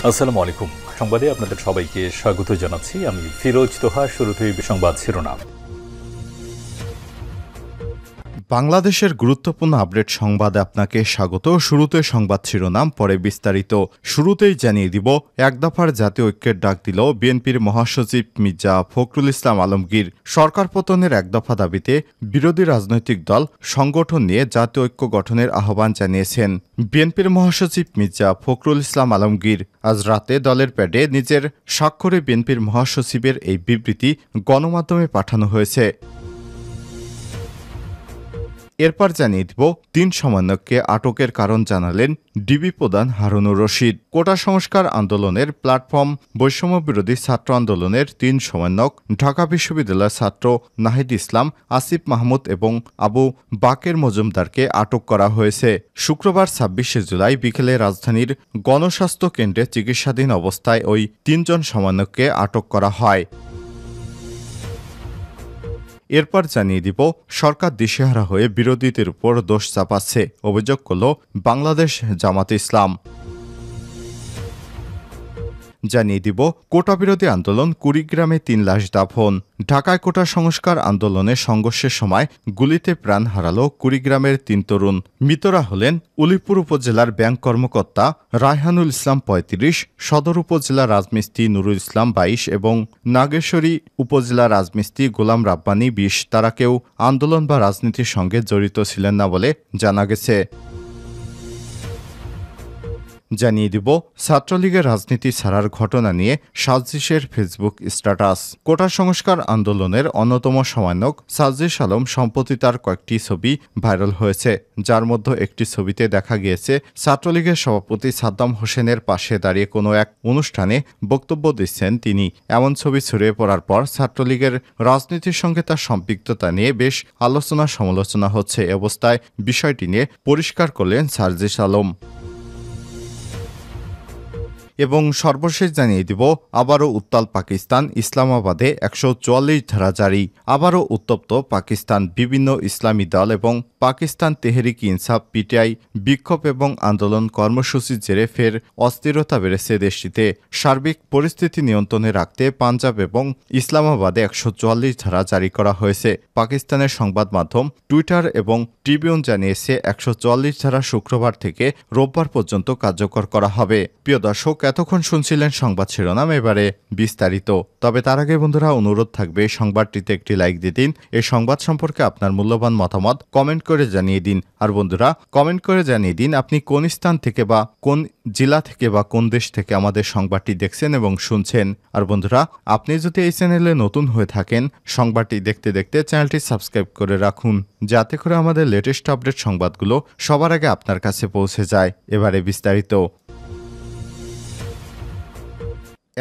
আসসালামু আলাইকুম। সংবাদে আপনাদের সবাইকে স্বাগত জানাচ্ছি। আমি ফিরোজ তোহা। শুরুতেই সংবাদ শিরোনাম। বাংলাদেশের গুরুত্বপূর্ণ আপডেট সংবাদে আপনাকে স্বাগত। শুরুতে সংবাদ শিরোনাম, পরে বিস্তারিত। শুরুতেই জানিয়ে দিব, এক দফার জাতীয় ঐক্যের ডাক দিল বিএনপির মহাসচিব মির্জা ফখরুল ইসলাম আলমগীর। সরকার পতনের এক দফা দাবিতে বিরোধী রাজনৈতিক দল সংগঠন নিয়ে জাতীয় ঐক্য গঠনের আহ্বান জানিয়েছেন বিএনপির মহাসচিব মির্জা ফখরুল ইসলাম আলমগীর। আজ রাতে দলের প্যাডে নিজের স্বাক্ষরে বিএনপির মহাসচিবের এই বিবৃতি গণমাধ্যমে পাঠানো হয়েছে। এরপর জানিয়ে দিব, ৩ সমন্বয়ককে আটকের কারণ জানালেন ডিবি প্রধান হারুনুর রশিদ। কোটা সংস্কার আন্দোলনের প্ল্যাটফর্ম বৈষম্য বিরোধী ছাত্র আন্দোলনের ৩ সমন্বয়ক ঢাকা বিশ্ববিদ্যালয়ের ছাত্র নাহিদ ইসলাম, আসিফ মাহমুদ এবং আবু বাকের মজুমদারকে আটক করা হয়েছে। শুক্রবার ২৬শে জুলাই বিকেলে রাজধানীর গণস্বাস্থ্য কেন্দ্রে চিকিৎসাধীন অবস্থায় ওই ৩ জন সমন্বয়ককে আটক করা হয়। এরপর জানিয়ে দিব, সরকার দিশেহারা হয়ে বিরোধীদের উপর দোষ চাপাচ্ছে, অভিযোগ করল বাংলাদেশ জামাতে ইসলাম। জানিয়ে দিব, কোটা বিরোধী আন্দোলন, কুড়িগ্রামে ৩ লাশ দাফন। ঢাকায় কোটা সংস্কার আন্দোলনে সংঘর্ষের সময় গুলিতে প্রাণ হারালো কুড়িগ্রামের ৩ তরুণ। মৃতরা হলেন উলিপুর উপজেলার ব্যাংক কর্মকর্তা রায়হানুল ইসলাম ৩৫, সদর উপজেলা রাজমিস্ত্রি নুরুল ইসলাম ২২ এবং নাগেশ্বরী উপজেলা রাজমিস্ত্রি গোলাম রাব্বানী ২০। তারা কেউ আন্দোলন বা রাজনীতির সঙ্গে জড়িত ছিলেন না বলে জানা গেছে। জানিয়ে দিব, ছাত্রলীগের রাজনীতি ছাড়ার ঘটনা নিয়ে সাজিশের ফেসবুক স্ট্যাটাস। কোটা সংস্কার আন্দোলনের অন্যতম সমন্বয়ক সাজিশ আলম সম্প্রতি তার কয়েকটি ছবি ভাইরাল হয়েছে, যার মধ্যে একটি ছবিতে দেখা গিয়েছে ছাত্রলীগের সভাপতি সাদ্দাম হোসেনের পাশে দাঁড়িয়ে কোনো এক অনুষ্ঠানে বক্তব্য দিচ্ছেন তিনি। এমন ছবি ছড়িয়ে পড়ার পর ছাত্রলীগের রাজনীতির সঙ্গে তার সম্পৃক্ততা নিয়ে বেশ আলোচনা সমালোচনা হচ্ছে। অবস্থায় বিষয়টি নিয়ে পরিষ্কার করলেন সাজিশ আলম। এবং সর্বশেষ জানিয়ে দিব, আবারও উত্তাল পাকিস্তান, ইসলামাবাদে ১৪৪ ধারা জারি। আবারও উত্তপ্ত পাকিস্তান। বিভিন্ন ইসলামী দল এবং পাকিস্তান তেহরিক ইনসাফ পিটিআই বিক্ষোভ এবং আন্দোলন কর্মসূচির জেরে ফের অস্থিরতা বেড়েছে দেশটিতে। সার্বিক পরিস্থিতি নিয়ন্ত্রণে রাখতে পাঞ্জাব এবং ইসলামাবাদে ১৪৪ ধারা জারি করা হয়েছে। পাকিস্তানের সংবাদ মাধ্যম টুইটার এবং ট্রিবিউন জানিয়েছে ১৪৪ ধারা শুক্রবার থেকে রোববার পর্যন্ত কার্যকর করা হবে। প্রিয় দর্শক, এতক্ষণ শুনছিলেন সংবাদ শিরোনাম, এবারে বিস্তারিত। তবে তার আগে বন্ধুরা, অনুরোধ থাকবে সংবাদটিতে একটি লাইক দিয়ে দিন। এই সংবাদ সম্পর্কে আপনার মূল্যবান মতামত কমেন্ট করে জানিয়ে দিন। আর বন্ধুরা, কমেন্ট করে জানিয়ে দিন আপনি কোন স্থান থেকে বা কোন জেলা থেকে বা কোন দেশ থেকে আমাদের সংবাদটি দেখছেন এবং শুনছেন। আর বন্ধুরা, আপনি যদি এই চ্যানেলে নতুন হয়ে থাকেন, সংবাদটি দেখতে দেখতে চ্যানেলটি সাবস্ক্রাইব করে রাখুন, যাতে করে আমাদের লেটেস্ট আপডেট সংবাদগুলো সবার আগে আপনার কাছে পৌঁছে যায়। এবারে বিস্তারিত।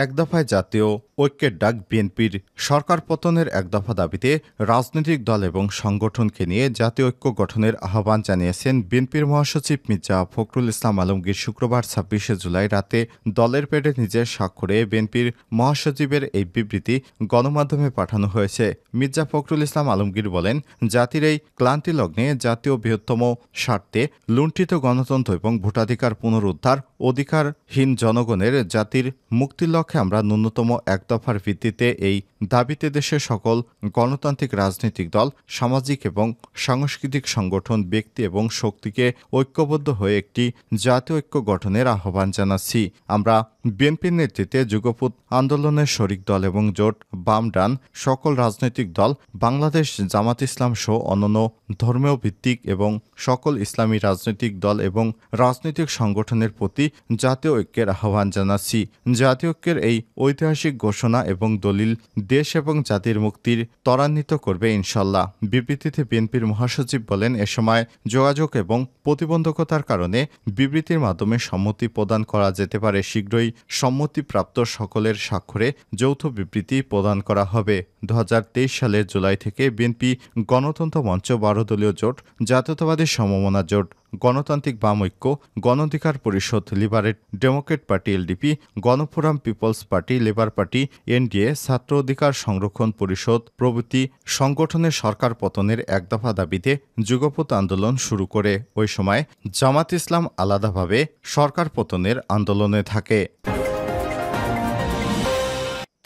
এক দফায় জাতীয় ঐক্যের ডাক বিএনপির। সরকার পতনের এক দফা দাবিতে রাজনৈতিক দল এবং সংগঠনকে নিয়ে জাতীয় ঐক্য গঠনের আহ্বান জানিয়েছেন বিএনপির মহাসচিব মির্জা ফখরুল ইসলাম আলমগীর। শুক্রবার ২৬শে জুলাই রাতে দলের পেটে নিজের স্বাক্ষরে বিএনপির মহাসচিবের এই বিবৃতি গণমাধ্যমে পাঠানো হয়েছে। মির্জা ফখরুল ইসলাম আলমগীর বলেন, জাতির এই ক্লান্তি লগ্নে জাতীয় বৃহত্তম স্বার্থে লুণ্ঠিত গণতন্ত্র এবং ভোটাধিকার পুনরুদ্ধার, অধিকারহীন জনগণের জাতির মুক্তির লক্ষ্যে আমরা ন্যূনতম এক দফার ভিত্তিতে এই দাবিতে দেশের সকল গণতান্ত্রিক রাজনৈতিক দল, সামাজিক এবং সাংস্কৃতিক সংগঠন, ব্যক্তি এবং শক্তিকে ঐক্যবদ্ধ হয়ে একটি জাতীয় ঐক্য গঠনের আহ্বান জানাচ্ছি। আমরা বিএনপির নেতৃত্বে যুগপৎ আন্দোলনের শরিক দল এবং জোট বাম ডান সকল রাজনৈতিক দল, বাংলাদেশ জামাত ইসলাম সহ অন্যান্য ধর্মীয় ভিত্তিক এবং সকল ইসলামী রাজনৈতিক দল এবং রাজনৈতিক সংগঠনের প্রতি জাতীয় ঐক্যের আহ্বান জানাচ্ছি। জাতীয় ঐক্যের এই ঐতিহাসিক ঘোষণা এবং দলিল দেশ এবং জাতির মুক্তির ত্বরান্বিত করবে ইনশাল্লাহ। বিবৃতিতে বিএনপির মহাসচিব বলেন, এ সময় যোগাযোগ এবং প্রতিবন্ধকতার কারণে বিবৃতির মাধ্যমে সম্মতি প্রদান করা যেতে পারে। শীঘ্রই সম্মতিপ্রাপ্ত সকলের স্বাক্ষরে যৌথ বিবৃতি প্রদান করা হবে। ২০২৩ সালের জুলাই থেকে বিএনপি গণতন্ত্র মঞ্চ, ১২ দলীয় জোট, জাতীয়তাবাদী সমমনা জোট, গণতান্ত্রিক বাম ঐক্য, Gono Odhikar Parishad, liberal democrat party LDP, Gono Forum people's party, labour party NDA, Chhatra Odhikar সংরক্ষণ পরিষদ প্রভৃতি সংগঠনের সরকার পতনের এক দফা দাবিতে যুগপৎ আন্দোলন শুরু করে। ওই সময় জামাত ইসলাম আলাদাভাবে সরকার পতনের আন্দোলনে থাকে।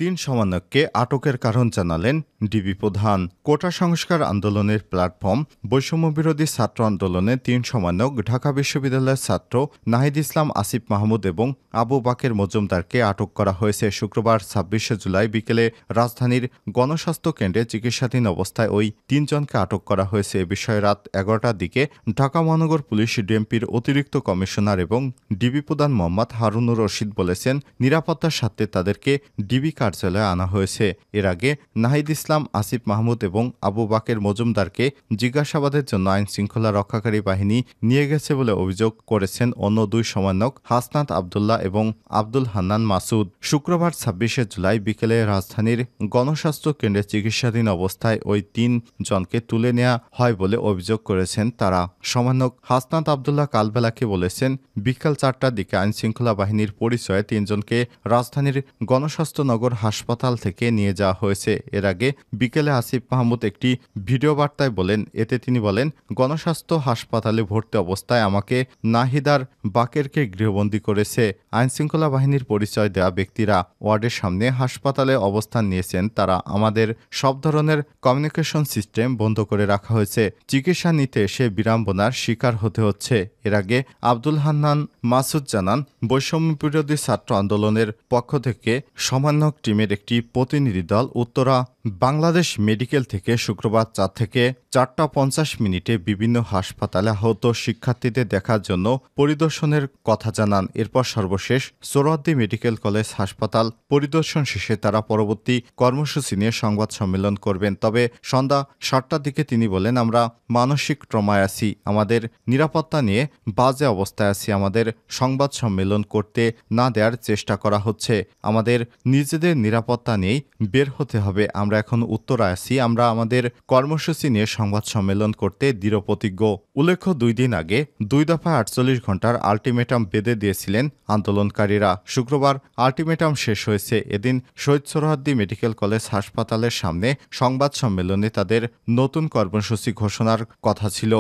3 সমন্বয়ককে আটকের কারণ জানালেন ডিবি প্রধান। কোটা সংস্কার আন্দোলনের প্ল্যাটফর্ম বৈষম্যবিরোধী ছাত্র আন্দোলনে 3 সমন্বয়ক ঢাকা বিশ্ববিদ্যালয়ের ছাত্র নাহিদ ইসলাম, আসিফ মাহমুদ এবং আবু বাকের মজুমদারকে আটক করা হয়েছে। শুক্রবার ২৬শে জুলাই বিকেলে রাজধানীর গণস্বাস্থ্য কেন্দ্রে চিকিৎসাধীন অবস্থায় ওই 3 জনকে আটক করা হয়েছে। এ বিষয়ে রাত 11টার দিকে ঢাকা মহানগর পুলিশ ডিএমপির অতিরিক্ত কমিশনার এবং ডিবি প্রধান মোহাম্মদ হারুনুর রশিদ বলেছেন, নিরাপত্তার স্বার্থে তাদেরকে ডিবি কার্যালয়ে আনা হয়েছে। এর আগে নাহিদ ইসলাম, আসিফ মাহমুদ এবং আবু বাকের মজুমদারকে জিজ্ঞাসাবাদের জন্য আইন শৃঙ্খলা রক্ষাকারী বাহিনী নিয়ে গেছে বলে অভিযোগ করেছেন অন্য 2 সমন্বয়ক হাসনাত আবদুল্লাহ এবং আব্দুল হান্নান মাসুদ। শুক্রবার ২৬শে জুলাই বিকেলে রাজধানীর গণস্বাস্থ্য কেন্দ্রে চিকিৎসাধীন অবস্থায় ওই 3 জনকে তুলে নেওয়া হয় বলে অভিযোগ করেছেন তারা। সমন্বয়ক হাসনাত আবদুল্লাহ কালবেলাকে বলেছেন, বিকাল 4টার দিকে আইন শৃঙ্খলা বাহিনীর পরিচয়ে 3 জনকে রাজধানীর গণস্বাস্থ্য নগর হাসপাতাল থেকে নিয়ে যাওয়া হয়েছে। এর আগে বিকেলে আসিফ মাহমুদ একটি ভিডিও বার্তায় বলেন, এতে তিনি বলেন, গণস্বাস্থ্য হাসপাতালে ভর্তি অবস্থায় আমাকে নাহিদার বাকেরকে গৃহবন্দী করেছে। আইনশৃঙ্খলা বাহিনীর পরিচয় দেওয়া ব্যক্তিরা ওয়ার্ডের সামনে হাসপাতালে অবস্থান নিয়েছেন। তারা আমাদের সব ধরনের কমিউনিকেশন সিস্টেম বন্ধ করে রাখা হয়েছে। চিকিৎসা নিতে এসে বিড়ম্বনার শিকার হতে হচ্ছে। এর আগে আব্দুল হান্নান মাসুদ জানান, বৈষম্যবিরোধী ছাত্র আন্দোলনের পক্ষ থেকে সমন্বয়ক টিমের একটি প্রতিনিধি দল উত্তরা বাংলাদেশ মেডিকেল থেকে শুক্রবার 4 থেকে 4টা 50 মিনিটে বিভিন্ন হাসপাতালে আহত শিক্ষার্থীদের দেখার জন্য পরিদর্শনের কথা জানান। এরপর সর্বশেষ সোহরাওয়ার্দী মেডিকেল কলেজ হাসপাতাল পরিদর্শন শেষে তারা পরবর্তী কর্মসূচি নিয়ে সংবাদ সম্মেলন করবেন। তবে সন্ধ্যা 7টার দিকে তিনি বলেন, আমরা মানসিক ট্রমায় আছি, আমাদের নিরাপত্তা নিয়ে বাজে অবস্থায় আছি, আমাদের সংবাদ সম্মেলন করতে না দেওয়ার চেষ্টা করা হচ্ছে, আমাদের নিজেদের নিরাপত্তা নিয়েই বের হতে হবে। আমরা এখন উত্তরায় আছি, আমরা আমাদের কর্মসূচি নিয়ে সংবাদ সম্মেলন করতে দৃঢ়প্রতিজ্ঞ। উল্লেখ্য, 2 দিন আগে 2 দফায় 48 ঘণ্টার আলটিমেটাম বেঁধে দিয়েছিলেন আন্দোলনকারীরা। শুক্রবার আলটিমেটাম শেষ হয়েছে। এদিন শহীদ সোহরাওয়ার্দী মেডিকেল কলেজ হাসপাতালের সামনে সংবাদ সম্মেলনে তাদের নতুন কর্মসূচি ঘোষণার কথা ছিল।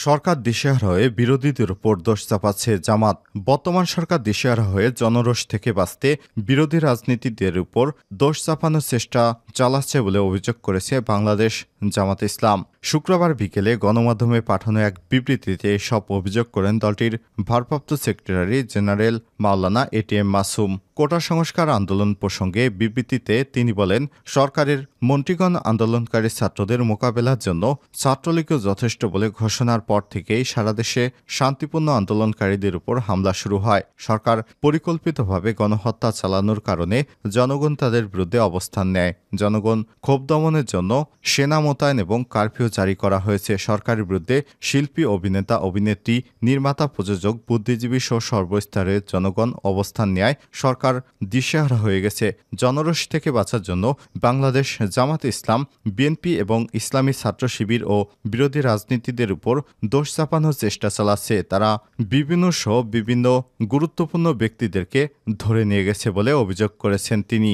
সরকার দিশেহারা হয়ে বিরোধীদের উপর দোষ চাপাচ্ছে জামাত। বর্তমান সরকার দিশেহারা হয়ে জনরোষ থেকে বাঁচতে বিরোধী রাজনীতিদের উপর দোষ চাপানোর চেষ্টা চালাচ্ছে বলে অভিযোগ করেছে বাংলাদেশ জামাত ইসলাম। শুক্রবার বিকেলে গণমাধ্যমে পাঠানো এক বিবৃতিতে এসব অভিযোগ করেন দলটির ভারপ্রাপ্ত সেক্রেটারি জেনারেল মাওলানা এটিএম মাসুম। কোটা সংস্কার আন্দোলন প্রসঙ্গে বিবৃতিতে তিনি বলেন, সরকারের মন্ত্রীগণ আন্দোলনকারী ছাত্রদের মোকাবেলার জন্য ছাত্রলীগও যথেষ্ট বলে ঘোষণার পর থেকেই সারা দেশে শান্তিপূর্ণ আন্দোলনকারীদের উপর হামলা শুরু হয়। সরকার পরিকল্পিতভাবে গণহত্যা চালানোর কারণে জনগণ তাদের বিরুদ্ধে অবস্থান নেয়। জনগণ ক্ষোভ দমনের জন্য সেনা মোতায়েন এবং কারফিউ জারি করা হয়েছে। সরকারের বিরুদ্ধে শিল্পী, অভিনেতা, অভিনেত্রী, নির্মাতা, প্রযোজক, বুদ্ধিজীবী সহ সর্বস্তরের জনগণ অবস্থান নেয়। সরকার দিশেহারা হয়ে গেছে। জনরোষ থেকে বাঁচার জন্য বাংলাদেশ জামাত ইসলাম, বিএনপি এবং ইসলামী ছাত্র শিবির ও বিরোধী রাজনীতিদের উপর দোষ চাপানোর চেষ্টা চালাচ্ছে। তারা বিভিন্ন গুরুত্বপূর্ণ ব্যক্তিদেরকে ধরে নিয়ে গেছে বলে অভিযোগ করেছেন তিনি।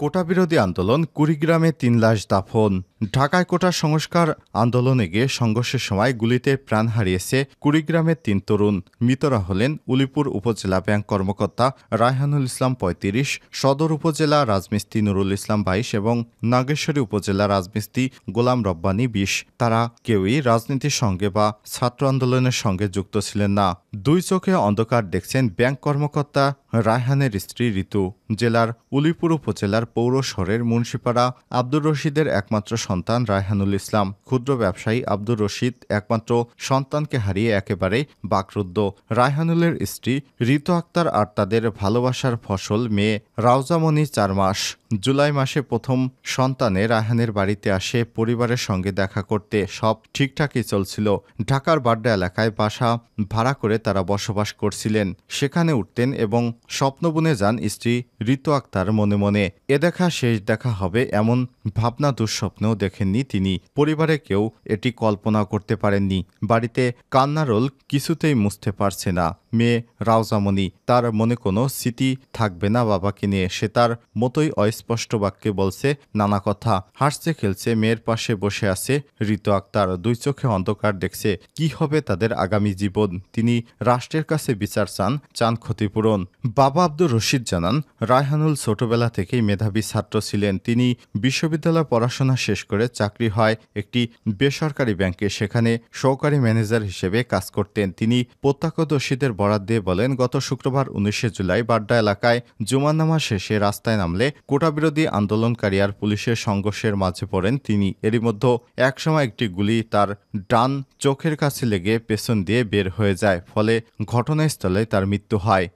কোটা বিরোধী আন্দোলন, কুড়িগ্রামে 3 লাশ দাফন। ঢাকায় কোটা সংস্কার আন্দোলনে গিয়ে সংঘর্ষের সময় গুলিতে প্রাণ হারিয়েছে কুড়িগ্রামের 3 তরুণ। মৃতরা হলেন উলিপুর উপজেলা ব্যাংক কর্মকর্তা রায়হানুল ইসলাম 35, সদর উপজেলা রাজমিস্ত্রি নুরুল ইসলাম 22 এবং নাগেশ্বরী উপজেলা রাজমিস্ত্রি গোলাম রব্বানী 20। তারা কেউই রাজনীতির সঙ্গে বা ছাত্র আন্দোলনের সঙ্গে যুক্ত ছিলেন না। 2 চোখে অন্ধকার দেখছেন ব্যাংক কর্মকর্তা রায়হানের স্ত্রী ঋতু। জেলার উলিপুর উপজেলার পৌর শহরের মুন্সিপাড়া আব্দুর রশিদের একমাত্র সন্তান রায়হানুল ইসলাম। ক্ষুদ্র ব্যবসায়ী আব্দুর রশিদ একমাত্র সন্তানকে হারিয়ে একেবারে বাকরুদ্ধ। রায়হানুলের স্ত্রী ঋতু আক্তার আর তাদের ভালোবাসার ফসল মেয়ে রাউজামণি 4 মাস। জুলাই মাসে প্রথম সন্তানে রায়হানের বাড়িতে আসে পরিবারের সঙ্গে দেখা করতে। সব ঠিকঠাকই চলছিল। ঢাকার বাড্ডা এলাকায় বাসা ভাড়া করে তারা বসবাস করছিলেন। সেখানে উঠতেন এবং স্বপ্ন বুনে যান স্ত্রী ঋতু আক্তার মনে মনে। এ দেখা শেষ দেখা হবে এমন ভাবনা দুঃস্বপ্নেও দেখেননি তিনি। পরিবারে কেউ এটি কল্পনা করতে পারেননি। বাড়িতে কান্নারোল কিছুতেই মুছতে পারছে না। মেয়ে রাউজামণি। তার মনে কোনো স্মৃতি থাকবে না বাবাকে নিয়ে। সে তার মতোই অস্পষ্ট বাক্যে বলছে নানা কথা। হাসছে খেলছে, মেয়ের পাশে বসে আছে ঋতু আক্তার। দুই চোখে অন্ধকার দেখছে। কি হবে তাদের আগামী জীবন? তিনি রাষ্ট্রের কাছে বিচার চান ক্ষতিপূরণ। বাবা আব্দুর রশিদ জানান, রায়হানুল ছোটবেলা থেকেই মেধাবী ছাত্র ছিলেন। তিনি বিশ্ববিদ্যালয় পড়াশোনা শেষ করে চাকরি হয় একটি বেসরকারি ব্যাংকে। সেখানে সহকারী ম্যানেজার হিসেবে কাজ করতেন। তিনি প্রত্যক্ষদর্শীদের বরাত দিয়ে বলেন, গত শুক্রবার 19শে জুলাই বাড্ডা এলাকায় জুমার নামাজ শেষে রাস্তায় নামলে কোটাবিরোধী আন্দোলনকারী আর পুলিশের সংঘর্ষের মাঝে পড়েন তিনি। এরই মধ্যে একসময় একটি গুলি তার ডান চোখের কাছে লেগে পেছন দিয়ে বের হয়ে যায়। ফলে ঘটনাস্থলে তার মৃত্যু হয়।